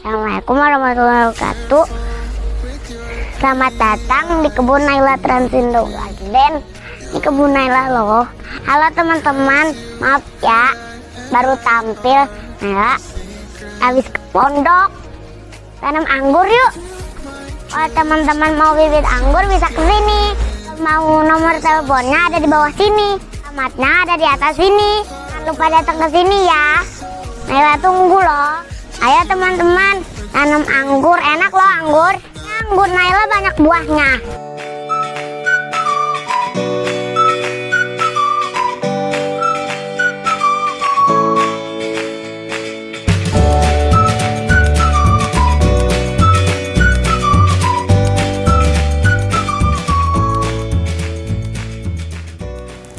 Assalamualaikum warahmatullahi wabarakatuh. Selamat datang di kebun Naila Transindo Garden. Di kebun Naila loh. Halo teman-teman, maaf ya baru tampil. Naila habis ke pondok tanam anggur yuk. Kalau teman-teman mau bibit anggur bisa ke sini. Mau nomor teleponnya ada di bawah sini. Alamatnya ada di atas sini. Jangan lupa datang ke sini ya. Naila tunggu loh. Ayo teman-teman, tanam anggur, enak loh anggur. Anggur Naila banyak buahnya.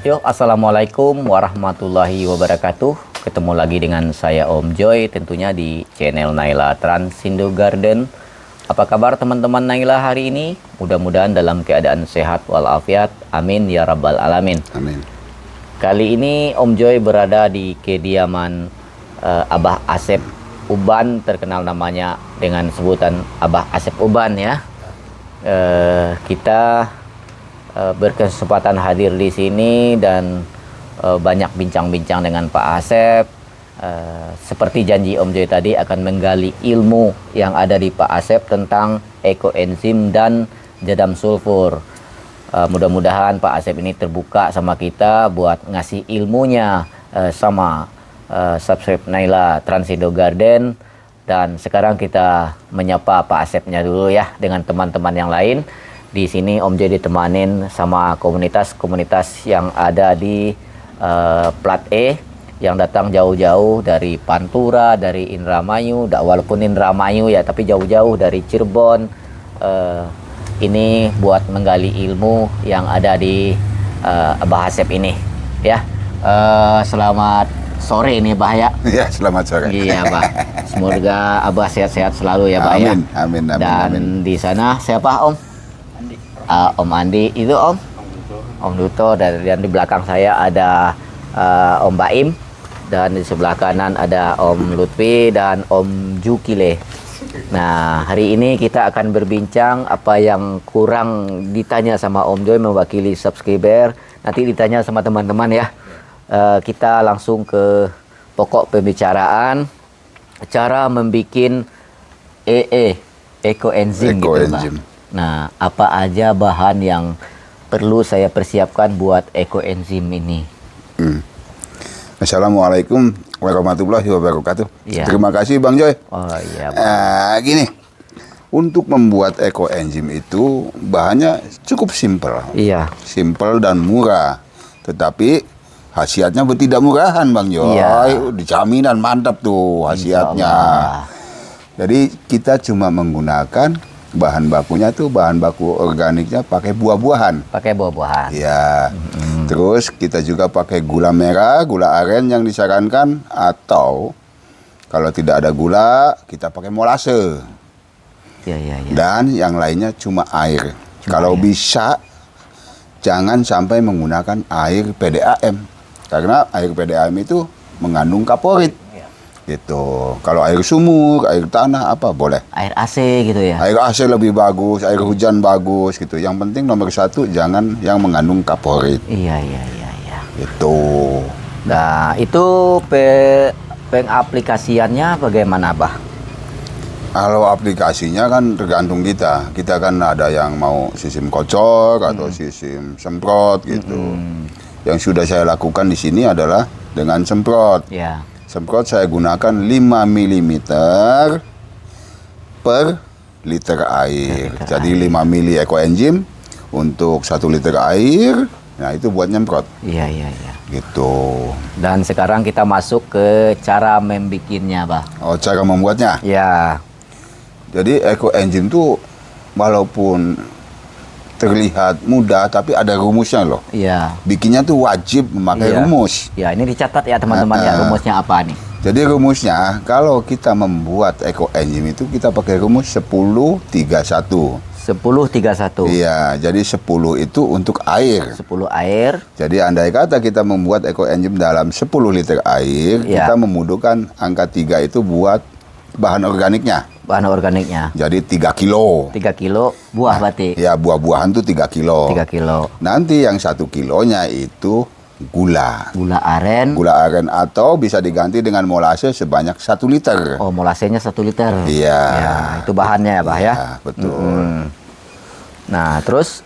Yuk, assalamualaikum warahmatullahi wabarakatuh. Ketemu lagi dengan saya Om Joy, tentunya di channel Naila Transindo Garden. Apa kabar teman-teman Naila hari ini? Mudah-mudahan dalam keadaan sehat walafiat. Amin ya rabbal alamin. Amin. Kali ini Om Joy berada di kediaman Abah Asep Uban, terkenal namanya dengan sebutan Abah Asep Uban ya. Kita berkesempatan hadir di sini dan banyak bincang-bincang dengan Pak Asep. Seperti janji Om Joy tadi akan menggali ilmu yang ada di Pak Asep tentang ekoenzim dan jadam sulfur. Mudah-mudahan Pak Asep ini terbuka sama kita buat ngasih ilmunya sama subscribe Naila Transindo Garden. Dan sekarang kita menyapa Pak Asepnya dulu ya dengan teman-teman yang lain. Di sini Om Joy ditemanin sama komunitas-komunitas yang ada di Plat E yang datang jauh-jauh dari Pantura, dari Indramayu, walaupun Indramayu ya, tapi jauh-jauh dari Cirebon. Ini buat menggali ilmu yang ada di Abah Asep ini ya. Selamat sore ini Bah ya. Ya, selamat sore. Iya Bah. Semoga Abah sehat-sehat selalu ya Bah ya. Amin, amin, amin. Dan amin. di sana siapa Om? Om Andi itu Om Duto, dan di belakang saya ada Om Baim, dan di sebelah kanan ada Om Lutfi dan Om Jukile. Nah, hari ini kita akan berbincang apa yang kurang ditanya sama Om Joy mewakili subscriber. Nanti ditanya sama teman-teman ya. Kita langsung ke pokok pembicaraan, cara membuat ekoenzim gitu Pak. Nah, apa aja bahan yang perlu saya persiapkan buat ekoenzim ini? Assalamualaikum warahmatullahi wabarakatuh. Ya. Terima kasih Bang Joy. Oh iya Bang. Gini, untuk membuat ekoenzim itu bahannya cukup simpel. Iya. Simpel dan murah. Tetapi khasiatnya tidak murahan Bang Joy. Iya. Jaminan mantap tuh khasiatnya. Jadi kita cuma menggunakan bahan bakunya tuh bahan baku organiknya pakai buah-buahan. Pakai buah-buahan. Ya. Terus kita juga pakai gula merah, gula aren yang disarankan, atau kalau tidak ada gula kita pakai molase. Iya. Dan yang lainnya cuma air. Kalau air. bisa jangan sampai menggunakan air PDAM. Karena air PDAM itu mengandung kaporit. Gitu. Kalau air sumur, air tanah apa boleh. Air AC gitu ya. Air AC lebih bagus, air hujan bagus gitu. Yang penting nomor satu jangan yang mengandung kaporit. Iya. Itu. Nah, itu pengaplikasiannya bagaimana, Bah? Kalau aplikasinya kan tergantung kita. Kita kan ada yang mau sistem kocor atau sistem semprot gitu. Yang sudah saya lakukan di sini adalah dengan semprot. Ya. Semprot saya gunakan 5 mm per liter air. Jadi 5 mili ekoenzim untuk 1 liter air. Nah, itu buat nyemprot. Iya. Gitu. Dan sekarang kita masuk ke cara membikinnya, Bah. Oh, cara membuatnya. Ya. Jadi ekoenzim tuh walaupun terlihat mudah tapi ada rumusnya loh. Iya. Bikinnya tuh wajib memakai rumus. Ya, ini dicatat ya teman-teman ya, rumusnya apa nih? Jadi rumusnya kalau kita membuat ekoenzim itu kita pakai rumus 10-3-1. 10-3-1. Iya, jadi 10 itu untuk air. 10 air. Jadi andai kata kita membuat ekoenzim dalam 10 liter air, kita membutuhkan angka 3 itu buat bahan organiknya. Bahan organiknya. Jadi 3 kilo. 3 kilo buah berarti. Ya, buah-buahan tuh 3 kilo. 3 kilo. Nanti yang 1 kilonya itu gula. Gula aren. Gula aren atau bisa diganti dengan molase sebanyak 1 liter. Oh, molasenya 1 liter. Iya. Ya, itu bahannya ya, Bah ya. Ya, betul. Nah, terus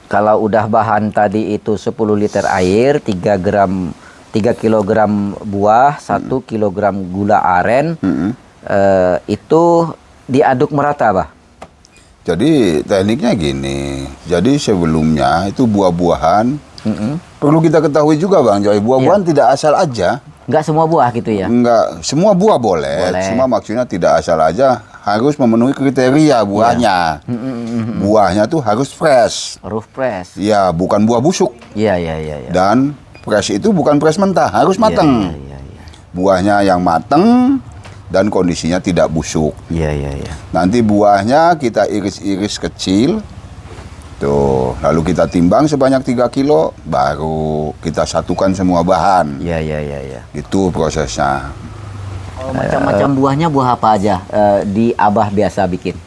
kalau udah bahan tadi itu 10 liter air, 3 kilogram buah, 1 kilogram gula aren, itu diaduk merata, Bah. Jadi tekniknya gini. Jadi sebelumnya itu buah-buahan perlu kita ketahui juga Bang Joy, buah-buahan tidak asal aja. Nggak semua buah gitu ya? Enggak, semua buah boleh. Cuma maksudnya tidak asal aja, harus memenuhi kriteria buahnya. Buahnya tuh harus fresh. Harus fresh. Ya, bukan buah busuk. Iya. Dan fresh itu bukan fresh mentah, harus matang. Iya. Buahnya yang matang dan kondisinya tidak busuk. Iya. Nanti buahnya kita iris-iris kecil. Tuh, lalu kita timbang sebanyak 3 kilo, baru kita satukan semua bahan. Iya. Itu prosesnya. Macam-macam buahnya buah apa aja di Abah biasa bikin?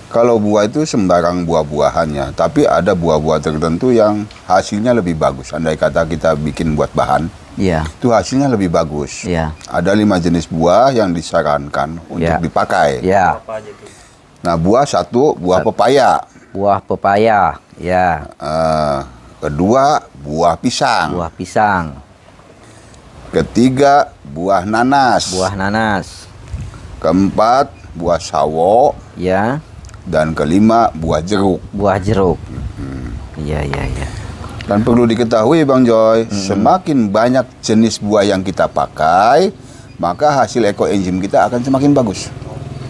Kalau buah itu sembarang buah-buahannya, tapi ada buah-buah tertentu yang hasilnya lebih bagus. Andai kata kita bikin buat bahan, Iya. itu hasilnya lebih bagus. Iya. Ada 5 jenis buah yang disarankan untuk dipakai. Iya. Nah, buah satu, buah pepaya. Buah pepaya, ya. Kedua, buah pisang. Buah pisang. Ketiga, buah nanas. Buah nanas. Keempat, buah sawo. Ya. Dan kelima, buah jeruk. Buah jeruk. Iya. Dan perlu diketahui Bang Joy, semakin banyak jenis buah yang kita pakai, maka hasil ekoenzim kita akan semakin bagus.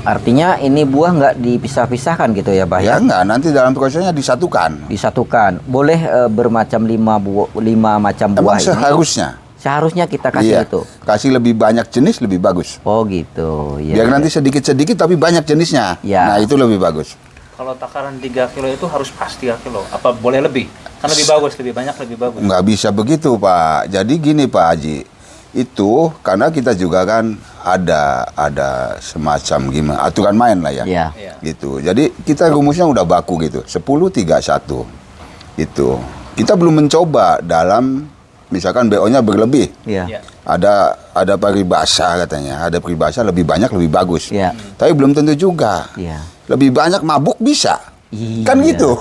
Artinya ini buah nggak dipisah-pisahkan gitu ya, Bah? Ya enggak, nanti dalam prosesnya disatukan. Disatukan. Boleh bermacam 5 macam buah Emang ini? Seharusnya kita kasih itu. Kasih lebih banyak jenis lebih bagus. Oh gitu. Ya, Biar nanti sedikit-sedikit tapi banyak jenisnya. Ya. Nah, itu lebih bagus. Kalau takaran 3 kilo itu harus pas 3 kilo. Apa boleh lebih? Kan lebih bagus, lebih banyak, lebih bagus. Nggak bisa begitu, Pak. Jadi gini, Pak Haji. Itu karena kita juga kan ada semacam gimana aturan main lah ya. Iya. Gitu. Jadi kita rumusnya udah baku gitu. 10-3-1. Itu. Kita belum mencoba dalam misalkan BO-nya berlebih. Iya. Ada paribasa katanya. Ada paribasa lebih banyak lebih bagus. Iya. Tapi belum tentu juga. Iya. Lebih banyak mabuk bisa. Iya. Kan gitu.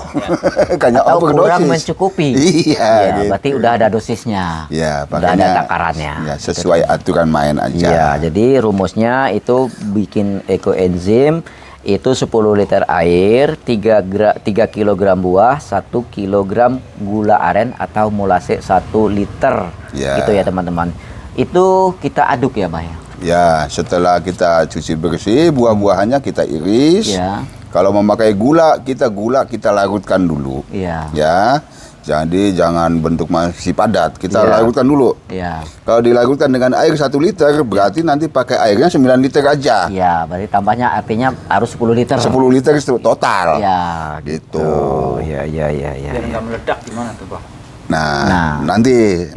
Kayak Atau overdosis. kurang mencukupi. Iya, gitu. Berarti udah ada dosisnya. Ya, udah ada takarannya. Ya, sesuai aturan main aja. Iya, jadi rumusnya itu bikin ekoenzim itu 10 liter air, 3 kilogram buah, 1 kilogram gula aren atau molase 1 liter. Ya. Gitu ya, teman-teman. Itu kita aduk ya, Pak ya? Ya, setelah kita cuci bersih, buah-buahannya kita iris. Ya. Kalau memakai gula kita larutkan dulu. Iya. Ya. Jadi jangan bentuk masih padat, kita Iya. larutkan dulu. Iya. Kalau dilarutkan dengan air 1 liter, berarti nanti pakai airnya 9 liter aja. Iya, berarti tambahnya artinya harus 10 liter. 10 liter itu total. Ya, Gitu. Iya. Biar nggak meledak gimana tuh, Bang? Nah, nanti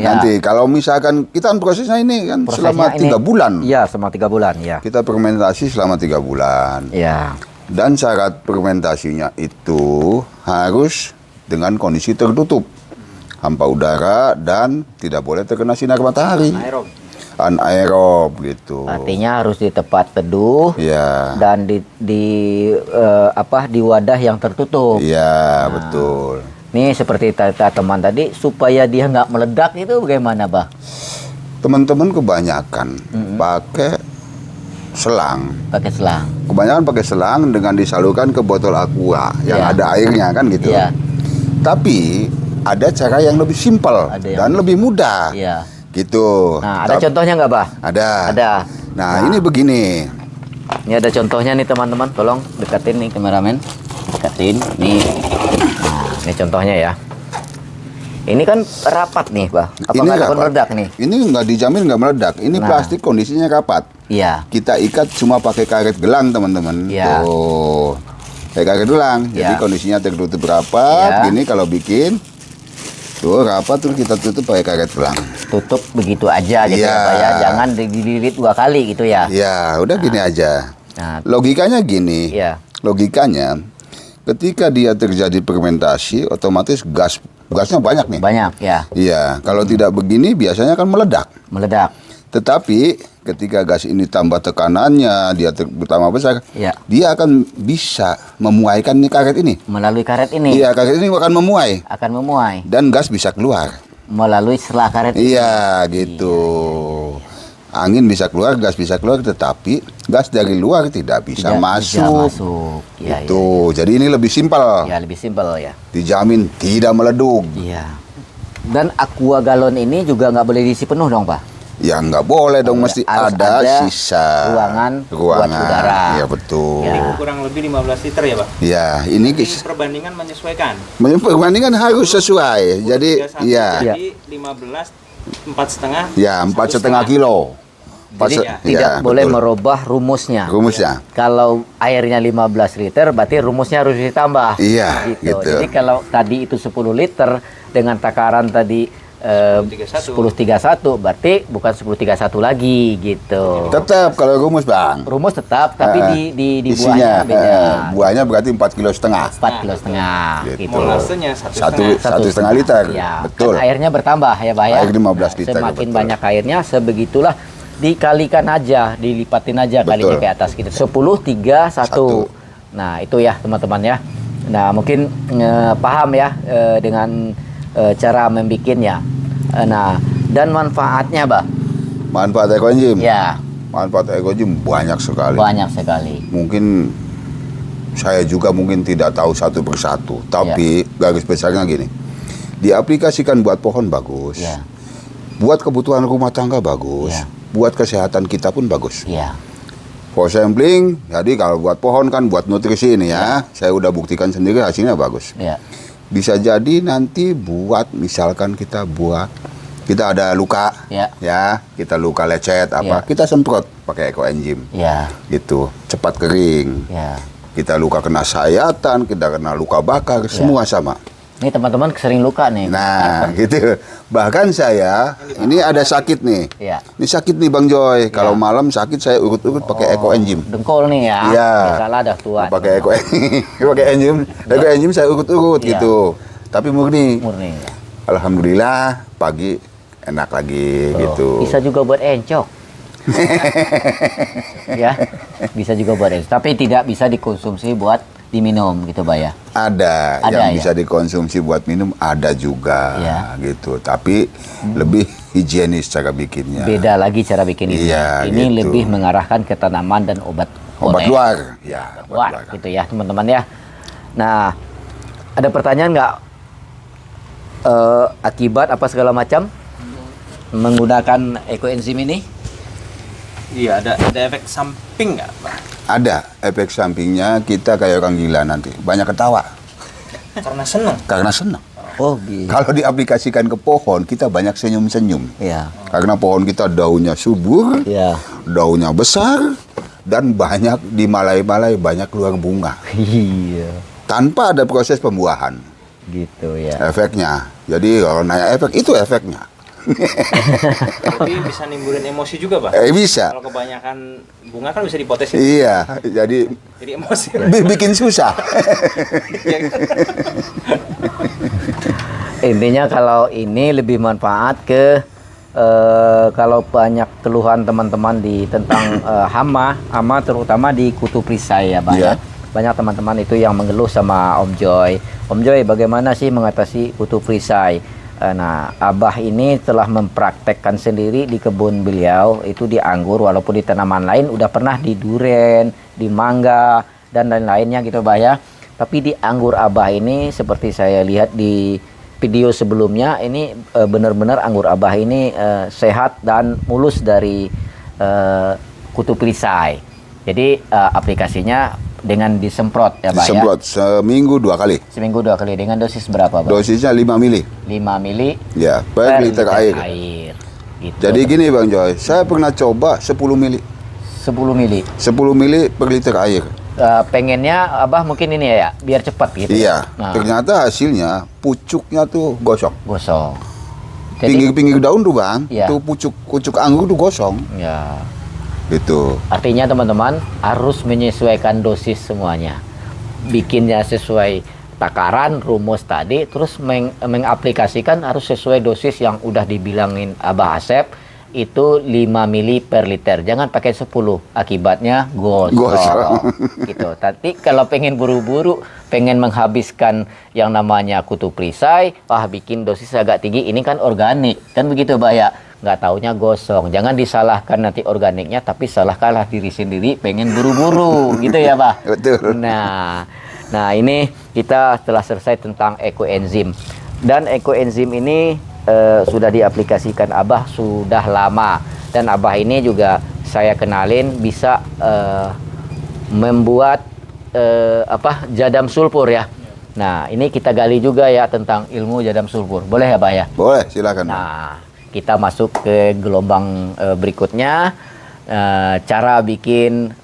kalau misalkan kita kan prosesnya ini kan selama 3 bulan. Iya, selama 3 bulan, ya. Kita fermentasi selama 3 bulan. Iya. Dan syarat fermentasinya itu harus dengan kondisi tertutup, hampa udara dan tidak boleh terkena sinar matahari. Aerob. Anaerob gitu. Artinya harus di tempat teduh Ya. dan di wadah yang tertutup. Iya, betul. Nih seperti teman tadi supaya dia nggak meledak itu bagaimana, Bah? Teman-teman kebanyakan pakai selang. Pakai selang. Kebanyakan pakai selang dengan disalurkan ke botol aqua yang Iya. ada airnya kan gitu. Iya. Tapi ada cara yang lebih simpel Ada yang dan lebih mudah. Iya. Gitu. Nah, ada contohnya nggak, Bah? Ada. Ada. Nah, ini begini. Ini ada contohnya nih, teman-teman. Tolong deketin nih kameramen. Deketin nih. Nah, ini contohnya ya. Ini kan rapat nih, Bah. Apa Ini nggak takut rapat. meledak nih? Ini nggak dijamin nggak meledak. Ini Nah. plastik kondisinya rapat. Iya. Kita ikat cuma pakai karet gelang, teman-teman. Iya. Tuh. Kayak karet gelang. Jadi Iya. kondisinya tertutup rapat. Iya. Gini kalau bikin Tuh rapat terus kita tutup pakai karet gelang. Tutup begitu aja gitu Iya. ya Pak ya. Jangan dililit 2 kali gitu ya. Ya, udah gini aja. Nah, Logikanya gini. iya. Logikanya ketika dia terjadi fermentasi, otomatis gasnya banyak nih. Banyak ya. Iya, kalau tidak begini biasanya kan meledak. Meledak. Tetapi ketika gas ini tambah tekanannya, dia bertambah besar, Iya. dia akan bisa memuaikan nih karet ini. Melalui karet ini Iya, karet ini akan memuai akan memuai dan gas bisa keluar. melalui selah karet ini. Iya, gitu. Angin bisa keluar, gas bisa keluar, tetapi gas dari luar tidak bisa Tidak masuk. masuk. Ya, Itu. Jadi ini lebih simpel. ya. Ya, lebih simpel ya. Dijamin tidak meleduk. Iya. Dan aqua galon ini juga nggak boleh diisi penuh dong Pak? Ya nggak boleh dong, mesti Harus ada ada sisa ruangan buat udara. Ya betul. Ya. Kurang lebih 15 liter ya Pak? Ya, ini Ini perbandingan menyesuaikan. perbandingan harus sesuai. Jadi 31 ya, jadi 15 4,5. ya 4,5 kilo. Jadi Pas- tidak ya, boleh betul. merubah rumusnya. Rumusnya. Kalau airnya 15 liter, berarti rumusnya harus ditambah. Iya, gitu. Jadi kalau tadi itu 10 liter dengan takaran tadi 10,31, berarti bukan 10,31 lagi gitu. Tetap kalau rumus bang. Rumus tetap, tapi di isinya buahnya beda. buahnya berarti 4,5 kilo. 4,5 Gitu. gitu. Molasenya Satu 1,5. setengah liter. Ya, Betul. kan airnya bertambah ya, Pak ya. Air 15 liter, Semakin betul. banyak airnya, sebegitulah dikalikan aja, dilipatin aja kalinya Betul. ke atas gitu. 10, 3, 1. Nah, itu ya teman-teman ya. Nah, mungkin paham ya dengan cara membikinnya. Nah, dan manfaatnya, Bah. Manfaat ekoenzim. Ya, Manfaat ekoenzim banyak sekali. banyak sekali. Mungkin saya juga mungkin tidak tahu satu persatu, tapi garis besarnya gini. Diaplikasikan buat pohon bagus. Ya, Buat kebutuhan rumah tangga bagus. Ya. Buat kesehatan kita pun bagus. ya, For sampling, jadi kalau buat pohon kan buat nutrisi ini ya. Saya udah buktikan sendiri hasilnya bagus. ya, Bisa jadi nanti buat misalkan kita ada luka ya, kita luka lecet apa, Ya. kita semprot pakai ekoenzim ya, gitu, cepat kering. ya. Kita luka kena sayatan, kita kena luka bakar, semua sama. Ini teman-teman sering luka nih. Nah, gitu. Bahkan saya ini ada sakit nih. Ya. Ini sakit nih Bang Joy. Kalau malam sakit saya urut-urut pakai ekoenzim. Dengkol nih ya. Iya. Salah dah tuan. Pakai ekoenzim saya urut-urut Iya. gitu. Tapi murni. Murni. Ya. Alhamdulillah pagi enak lagi gitu. Bisa juga buat encok. Ya, bisa juga buat encok. Tapi tidak bisa dikonsumsi buat diminum gitu, Pak ya. Ada Ada yang ya? bisa dikonsumsi buat minum, ada juga Iya. gitu. Tapi lebih higienis cara bikinnya. Beda lagi cara bikin ini. Iya, Ini gitu. lebih mengarahkan ke tanaman dan obat Obat oleh. luar. Ya, obat Wah, luar. gitu ya, teman-teman ya. Nah, ada pertanyaan nggak? Akibat apa segala macam menggunakan ekoenzim ini? Iya, ada efek samping nggak Pak? Ada efek sampingnya, kita kayak orang gila nanti. Banyak ketawa Karena seneng. karena senang. Oh, gitu. Kalau diaplikasikan ke pohon, kita banyak senyum-senyum. Ya. Karena pohon kita daunnya subur, Ya. daunnya besar, dan banyak di malai-malai banyak keluar bunga. Iya. Tanpa ada proses pembuahan. Gitu ya. Efeknya. Jadi kalau nanya efek, itu efeknya. Tapi bisa nimbulin emosi juga Pak. Bisa. Kalau kebanyakan bunga kan bisa dipotesin. Iya, jadi Jadi emosi. bikin susah. Intinya kalau ini lebih manfaat ke kalau banyak keluhan teman-teman tentang hama terutama di kutu perisai ya, Pak ya. Iya. Banyak teman-teman itu yang mengeluh sama Om Joy. Om Joy, bagaimana sih mengatasi kutu perisai? Nah, Abah ini telah mempraktekkan sendiri di kebun beliau, itu di anggur, walaupun di tanaman lain udah pernah di duren, di mangga, dan lain-lainnya gitu, Bah ya. Tapi di anggur Abah ini, seperti saya lihat di video sebelumnya, ini benar-benar anggur Abah ini sehat dan mulus dari kutu perisai. Jadi aplikasinya dengan disemprot ya, Pak ya. Disemprot seminggu 2 kali. Seminggu 2 kali dengan dosis berapa, Pak? Dosisnya 5 mili. 5 mili Ya, per liter air. Gitu. Jadi gini Bang Joy, saya pernah coba 10 mili. 10 mili. 10 mili per liter air. pengennya Abah mungkin ini ya, biar cepat gitu. Iya. Nah, Ternyata hasilnya pucuknya tuh gosong. gosong. Jadi, Pinggir-pinggir daun tuh bang, Iya. tuh pucuk anggur tuh gosong. ya. Gitu. Artinya teman-teman harus menyesuaikan dosis semuanya. Bikinnya sesuai takaran, rumus tadi, terus mengaplikasikan harus sesuai dosis yang udah dibilangin Abah Asep, itu 5 mili per liter. Jangan pakai 10, akibatnya gosong. Gitu. Tapi kalau pengen buru-buru, pengen menghabiskan yang namanya kutu perisai, wah bikin dosis agak tinggi, ini kan organik. Kan begitu Bah ya? Nggak taunya gosong. Jangan disalahkan nanti organiknya, tapi salahkanlah diri sendiri pengen buru-buru. Gitu ya Bah? Betul. Nah ini kita telah selesai tentang ekoenzim. Dan ekoenzim ini sudah diaplikasikan Abah sudah lama. Dan Abah ini juga saya kenalin bisa membuat jadam sulfur ya. Nah ini kita gali juga ya tentang ilmu jadam sulfur. Boleh ya Bah ya? Boleh, silakan. Nah kita masuk ke gelombang berikutnya. Cara bikin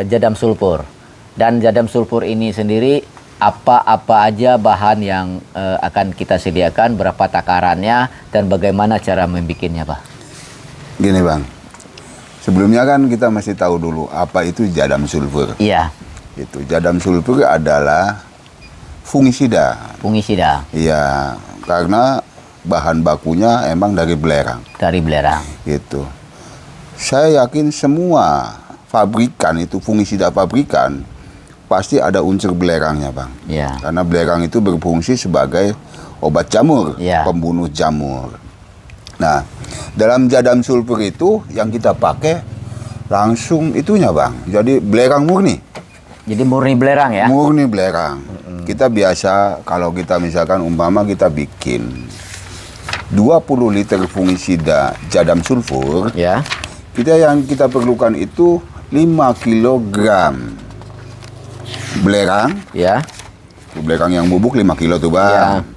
jadam sulfur. Dan jadam sulfur ini sendiri apa aja bahan yang akan kita sediakan, berapa takarannya, dan bagaimana cara membikinnya, Pak? Gini bang, sebelumnya kan kita masih tahu dulu apa itu jadam sulfur. Iya. Itu jadam sulfur adalah fungisida. Fungisida. Iya, karena bahan bakunya emang dari belerang. Dari belerang. Gitu. Saya yakin semua pabrikan itu fungisida pabrikan pasti ada unsur belerangnya bang. Iya. Karena belerang itu berfungsi sebagai obat jamur, Ya. pembunuh jamur. Nah, dalam jadam sulfur itu yang kita pakai langsung itunya bang. Jadi belerang murni. Jadi murni belerang ya? Murni belerang. Kita biasa kalau kita misalkan umpama kita bikin 20 liter fungisida jadam sulfur, Ya. yang kita perlukan itu 5 kilogram belerang. Ya. Belerang yang bubuk 5 kilo tuh bang. Ya.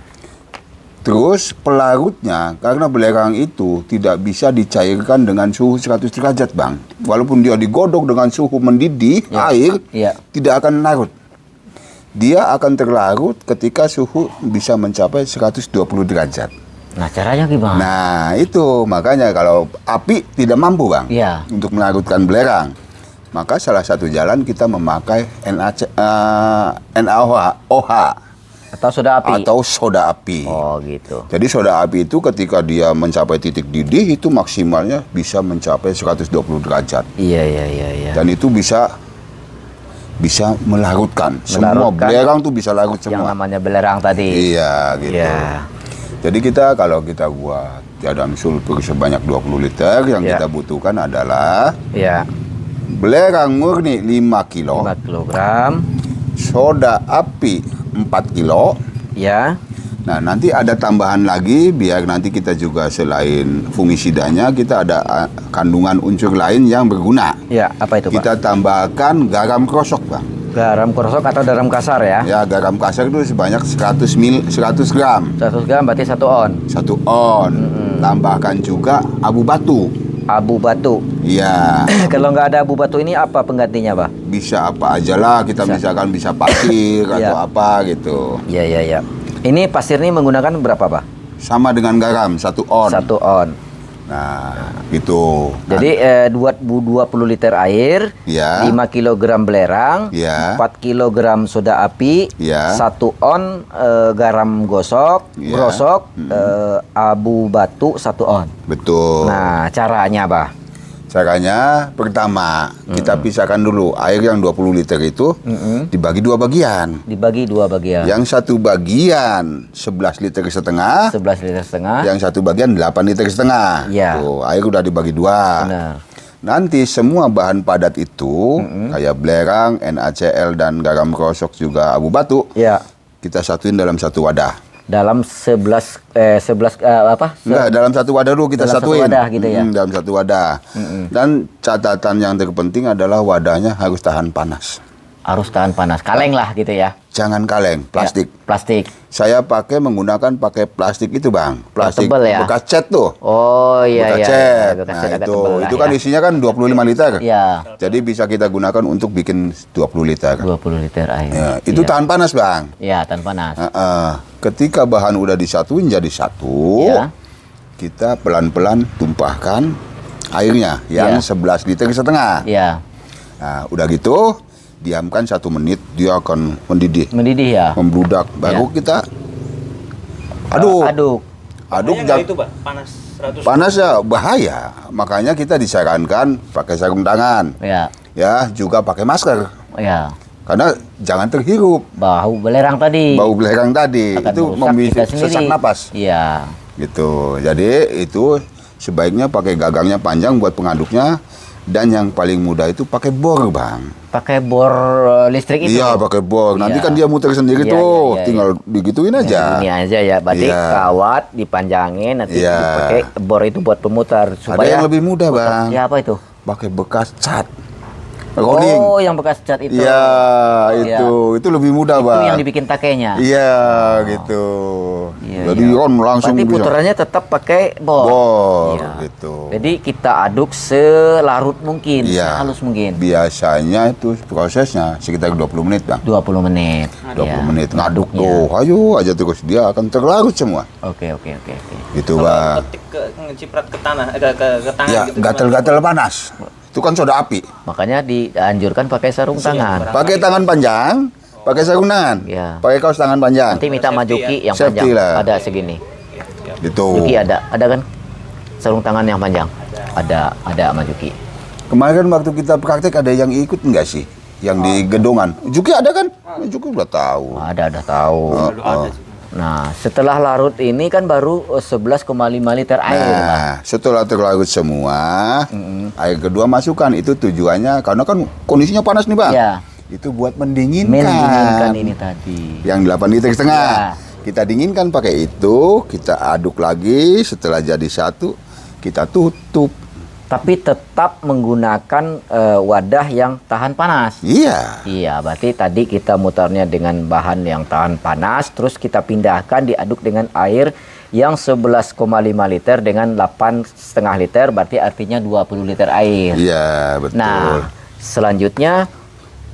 Terus pelarutnya, karena belerang itu tidak bisa dicairkan dengan suhu 100 derajat bang. Walaupun dia digodok dengan suhu mendidih, Ya. air Ya. tidak akan larut. Dia akan terlarut ketika suhu bisa mencapai 120 derajat. Nah caranya gimana? Nah itu makanya kalau api tidak mampu bang Iya. untuk melarutkan belerang. Maka salah satu jalan kita memakai NaOH Atau soda api? atau soda api. Oh gitu. Jadi soda api itu ketika dia mencapai titik didih itu maksimalnya bisa mencapai 120 derajat. Iya. Dan itu bisa melarutkan. Semua Melarutkan belerang tuh bisa larut Yang semua. namanya belerang tadi. Iya gitu. Iya. Jadi kalau kita buat jadam sulfur sebanyak 20 liter yang Ya. kita butuhkan adalah Iya. belerang murni 5 kilo, 5 kilogram. soda api 4 kilo. Ya. Nah, nanti ada tambahan lagi biar nanti kita juga selain fungisidanya kita ada kandungan unsur lain yang berguna. Ya, apa itu, Pak? Kita tambahkan garam krosok, Bang. Garam krosok atau garam kasar ya? Ya, garam kasar itu sebanyak 100 gram. 100 gram berarti 1 on. 1 on. Tambahkan juga abu batu. Abu batu. Iya. Kalau nggak ada abu batu ini apa penggantinya, Pak? Bisa apa aja lah, kita misalkan bisa pasir Iya. atau apa gitu. Iya. Ini pasir ini menggunakan berapa, Pak? Sama dengan garam, 1 on. 1 on. Nah, gitu. Jadi 20 liter air, Ya. 5 kilogram belerang, Ya. 4 kilogram soda api, Ya. 1 on garam gosok, Ya. grosok, abu batu 1 on. Betul. Nah, caranya, Pak? Caranya pertama, kita pisahkan dulu air yang 20 liter itu dibagi 2 bagian. Dibagi 2 bagian. Yang satu bagian 11 liter setengah, 11 liter setengah. yang satu bagian 8 liter setengah. Ya. Tuh, air udah dibagi 2. Benar. Nanti semua bahan padat itu kayak belerang, NaCl dan garam krosok juga abu batu, Ya. kita satuin dalam satu wadah. Dalam 11 Enggak, dalam satu wadah dulu kita Dalam satu satuin. wadah gitu ya? Dalam satu wadah. Dan catatan yang terpenting adalah wadahnya harus tahan panas. harus tahan panas. Kaleng lah gitu ya. Jangan kaleng, plastik. Plastik. Saya menggunakan plastik itu bang, plastik tebal ya? bekas cat tuh. Oh iya Bekas iya. cat. Bekas Nah cat agak itu tebal lah kan ya. isinya kan 25 liter. Iya. Jadi bisa kita gunakan untuk bikin 20 liter. 20 liter air. Ya, itu Iya. tahan panas bang. Iya, tahan panas. Ketika bahan udah disatuin jadi satu, Ya. kita pelan-pelan tumpahkan airnya yang Ya. 11,5 liter. Iya. Nah, udah gitu diamkan 1 menit, dia akan mendidih, Mendidih ya. membludak. Baru kita aduk. Aduk. Aduk Bahaya nggak itu, Pak? Panas 100. panas ya bahaya. Makanya kita disarankan pakai sarung tangan. Ya. Ya, juga pakai masker. Ya. Karena jangan terhirup Bau belerang tadi. bau belerang tadi. Akan Itu merusak kita sendiri. sesak napas. Iya. Gitu. Jadi itu sebaiknya pakai gagangnya panjang buat pengaduknya, dan yang paling mudah itu pakai bor, Bang. Pakai bor listrik itu. Iya, pakai bor. Nanti Iya. kan dia muter sendiri Iya, tuh. iya, iya, Tinggal digituin Ya, aja. ini aja ya, berarti Iya. kawat dipanjangin nanti Iya. dipakai bor itu buat pemutar Ada supaya yang lebih mudah, Bang. Ya apa itu? Pakai bekas cat. Rolling. Oh, yang bekas cat itu. Iya, Iya. itu lebih mudah, Itu Bang. yang dibikin takenya. Iya, gitu. Iya, Jadi iya. on langsung Berarti bisa. putarannya tetap pakai bor. Bor, Iya. gitu. Jadi kita aduk selarut mungkin, Iya. sehalus mungkin. Biasanya itu prosesnya sekitar 20 menit, Bang. 20 menit. 20 Iya. menit ngaduk Aduknya. tuh. Ayo aja terus, dia akan terlarut semua. Oke, oke, oke, oke. Gitu, Kalau Bang. ketik ngeciprat ke tanah, ke tangan Ya, gitu. gatal-gatal panas. Itu kan soda api. Makanya dianjurkan pakai sarung tangan. Pakai tangan panjang, pakai sarung tangan. Iya. Pakai kaos tangan panjang. Nanti minta sama Safety Juki ya. yang Safety panjang. lah. Ada segini. Gitu. Juki ada kan? Sarung tangan yang panjang. Ada sama Juki. Kemarin waktu kita praktek ada yang ikut enggak sih? Yang di gedongan. Juki ada kan? Juki udah tahu. Ada tahu. Oh. Nah, setelah larut ini kan baru 11,5 liter air, Pak. Nah, setelah terlarut semua, air kedua masukkan. Itu tujuannya karena kan kondisinya panas nih, Bang. Iya. Itu buat mendinginkan. Mendinginkan ini tadi. Yang 8 liter setengah. Iya. Kita dinginkan pakai itu, kita aduk lagi, setelah jadi satu, kita tutup. Tapi tetap menggunakan wadah yang tahan panas. Iya. Iya, berarti tadi kita mutarnya dengan bahan yang tahan panas, terus kita pindahkan diaduk dengan air yang 11,5 liter dengan 8,5 liter, berarti artinya 20 liter air. Iya, betul. Nah, selanjutnya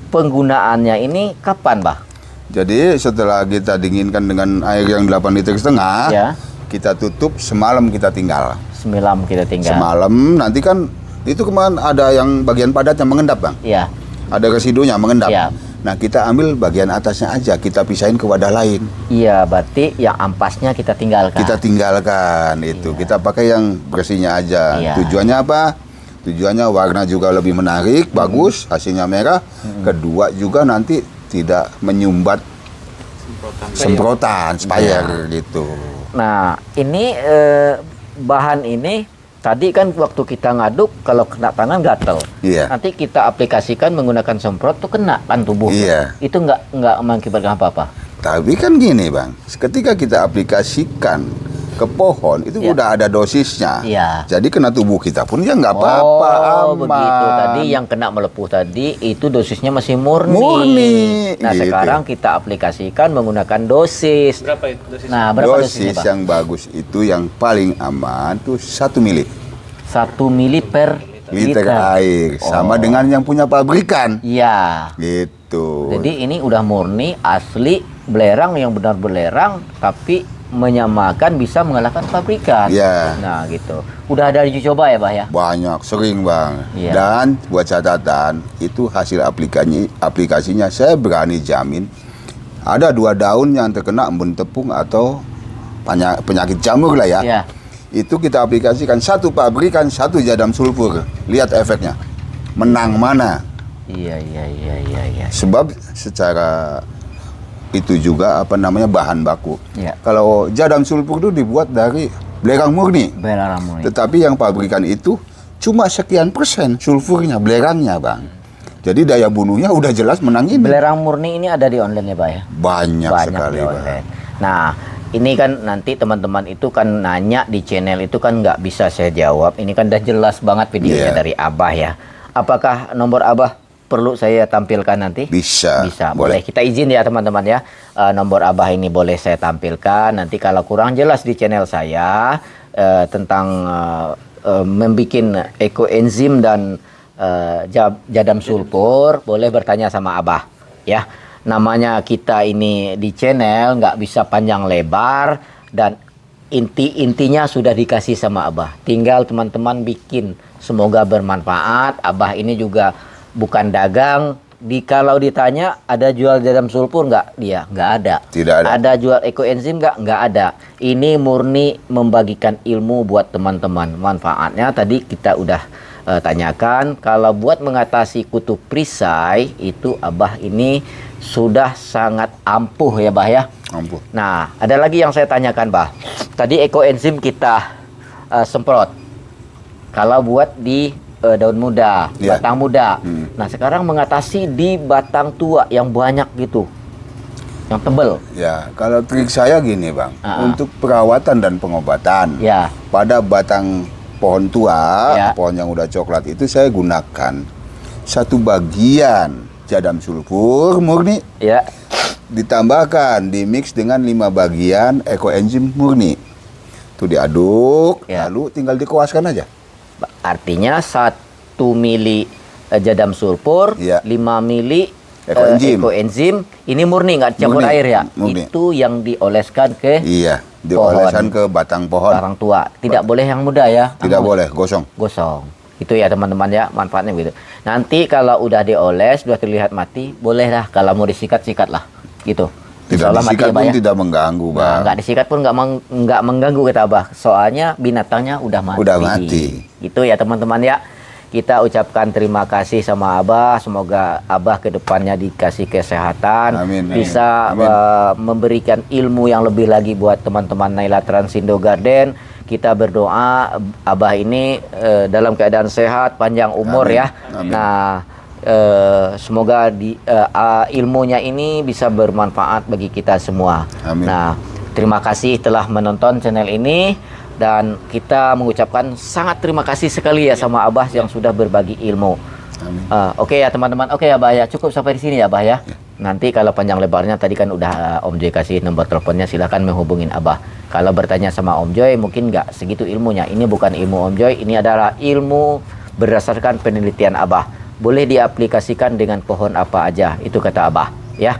penggunaannya ini kapan, Bah? Jadi setelah kita dinginkan dengan air yang 8 liter setengah, Ya. kita tutup, semalam kita tinggal. Semalam kita tinggal. Semalam nanti kan itu kemarin ada yang bagian padat yang mengendap, Bang. Iya. Ada residunya mengendap. Iya. Nah, kita ambil bagian atasnya aja, kita pisahin ke wadah lain. Iya, berarti yang ampasnya kita tinggalkan. Kita tinggalkan itu. Kita pakai yang bersihnya aja. Iya. Tujuannya apa? Tujuannya warna juga lebih menarik, bagus, hasilnya merah. Kedua juga nanti tidak menyumbat semprotan, spire gitu. Nah, ini bahan ini tadi kan waktu kita ngaduk kalau kena tangan gatel. Iya. Nanti kita aplikasikan menggunakan semprot tuh kena kan tubuh. Iya. Itu nggak mengakibatkan apa-apa. Tapi kan gini, Bang, ketika kita aplikasikan ke pohon itu Iya. udah ada dosisnya. Iya. Jadi kena tubuh kita pun ya nggak apa-apa, Oh, aman. begitu. Tadi yang kena melepuh tadi itu dosisnya masih murni. Murni, Nah, gitu. sekarang kita aplikasikan menggunakan dosis. Berapa itu dosisnya? Nah, berapa Dosis dosisnya, Pak? yang bagus itu yang paling aman tuh 1 mili 1 mili per liter air, sama dengan yang punya pabrikan. Iya. Gitu. Jadi ini udah murni, asli, belerang yang benar belerang, tapi menyamakan bisa mengalahkan pabrikan. Iya. Nah gitu. Udah ada uji coba ya, Bah ya? Banyak, sering, Bang. Iya. Dan buat catatan, itu hasil aplikasinya saya berani jamin ada 2 daun yang terkena embun tepung atau penyakit jamur lah ya. Iya. Itu kita aplikasikan satu pabrikan, 1 jadam sulfur. Lihat efeknya. Menang mana? Iya. Sebab secara itu juga bahan baku. Iya. Kalau jadam sulfur itu dibuat dari belerang murni. Belerang murni. Tetapi yang pabrikan itu cuma sekian persen sulfurnya, belerangnya, Bang. Jadi daya bunuhnya udah jelas menang ini. Belerang murni ini ada di online ya, Bah ya? Banyak sekali, di Bang. online. Nah, ini kan nanti teman-teman itu kan nanya di channel itu kan nggak bisa saya jawab. Ini kan udah jelas banget videonya Iya. dari Abah ya. Apakah nomor Abah perlu saya tampilkan nanti? Bisa. Bisa, boleh. Kita izin ya teman-teman ya. Nomor Abah ini boleh saya tampilkan. Nanti kalau kurang jelas di channel saya tentang membuat ekoenzim dan jadam sulfur, boleh bertanya sama Abah ya. Namanya kita ini di channel nggak bisa panjang lebar dan intinya sudah dikasih sama Abah. Tinggal teman-teman bikin, semoga bermanfaat. Abah ini juga bukan dagang. Kalau ditanya ada jual jadam sulfur nggak? Dia nggak ada. Tidak ada. Ada jual ekoenzim nggak? Nggak ada. Ini murni membagikan ilmu buat teman-teman. Manfaatnya tadi kita udah tanyakan. Kalau buat mengatasi kutu perisai itu Abah ini sudah sangat ampuh ya Bah ya. Ampuh. Nah, ada lagi yang saya tanyakan Bah. Tadi ekoenzim kita semprot. Kalau buat di daun muda, Ya. batang muda. Nah, sekarang mengatasi di batang tua yang banyak gitu. Yang tebel. Ya, kalau trik saya gini Bang, Ah. untuk perawatan dan pengobatan Ya. pada batang pohon tua, Ya. pohon yang udah coklat itu saya gunakan satu bagian jadam sulfur murni, Ya. ditambahkan dimix dengan 5 bagian ekoenzim murni. Itu diaduk, Ya. lalu tinggal dikuaskan aja. Artinya 1 mili jadam sulfur, Ya. 5 mili Ekoenzim. ekoenzim. Ini murni nggak campur Murni, air ya? murni. Itu yang dioleskan ke Iya, dioleskan ke batang pohon. orang tua. Tidak boleh yang muda ya? Tidak Namun boleh, gosong. gosong. Itu ya teman-teman ya, manfaatnya begitu. Nanti kalau udah dioles, sudah terlihat mati, boleh lah. Kalau mau disikat, sikatlah. Gitu. Tidak Insya Allah mati disikat ya, Bah, pun ya. tidak mengganggu, Nah, Bang. nggak disikat pun nggak mengganggu kata Abah. Soalnya binatangnya udah mati. Udah mati. Itu ya teman-teman ya. Kita ucapkan terima kasih sama Abah. Semoga Abah kedepannya dikasih kesehatan. Amin, amin. Bisa Amin. memberikan ilmu yang lebih lagi buat teman-teman Naila Transindo Garden. Kita berdoa Abah ini dalam keadaan sehat, panjang umur Amin. ya. Amin. Nah, semoga ilmunya ini bisa bermanfaat bagi kita semua. Amin. Nah, terima kasih telah menonton channel ini dan kita mengucapkan sangat terima kasih sekali ya sama Abah yang sudah berbagi ilmu. Amin. Oke ya teman-teman, oke ya Abah ya, cukup sampai di sini ya Abah ya. Nanti kalau panjang lebarnya tadi kan udah Om Joy kasih nomor teleponnya, silahkan menghubungin Abah. Kalau bertanya sama Om Joy mungkin nggak segitu ilmunya. Ini bukan ilmu Om Joy, ini adalah ilmu berdasarkan penelitian Abah. Boleh diaplikasikan dengan pohon apa aja, itu kata Abah ya.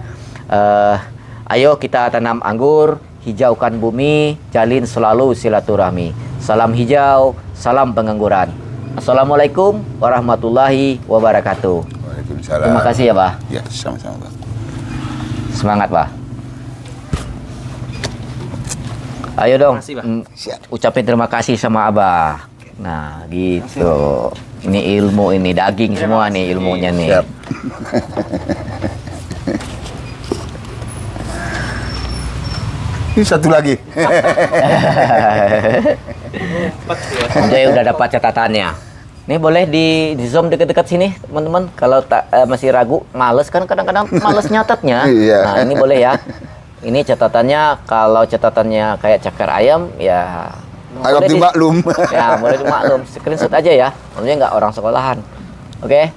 Ayo kita tanam anggur, hijaukan bumi, jalin selalu silaturahmi. Salam hijau, salam pengangguran. Assalamualaikum warahmatullahi wabarakatuh. Waalaikumsalam. Terima kasih ya, Bah. Ya, sama-sama, Bang. Semangat, Bah. Ayo dong, Terima kasih, Bah. ucapin terima kasih sama Abah. Nah, gitu. Ini ilmu, ini daging semua nih ilmunya nih. Siap. Ini satu lagi. Om Joy udah dapat catatannya. Ini boleh di zoom deket-deket sini, teman-teman. Kalau masih ragu, males kan kadang-kadang males nyatetnya. Iya. Nah, ini boleh ya. Ini catatannya, kalau catatannya kayak cakar ayam, ya Agak boleh dimaklum. Ya, boleh dimaklum. Screenshot aja ya. Om Joy nggak orang sekolahan. Oke?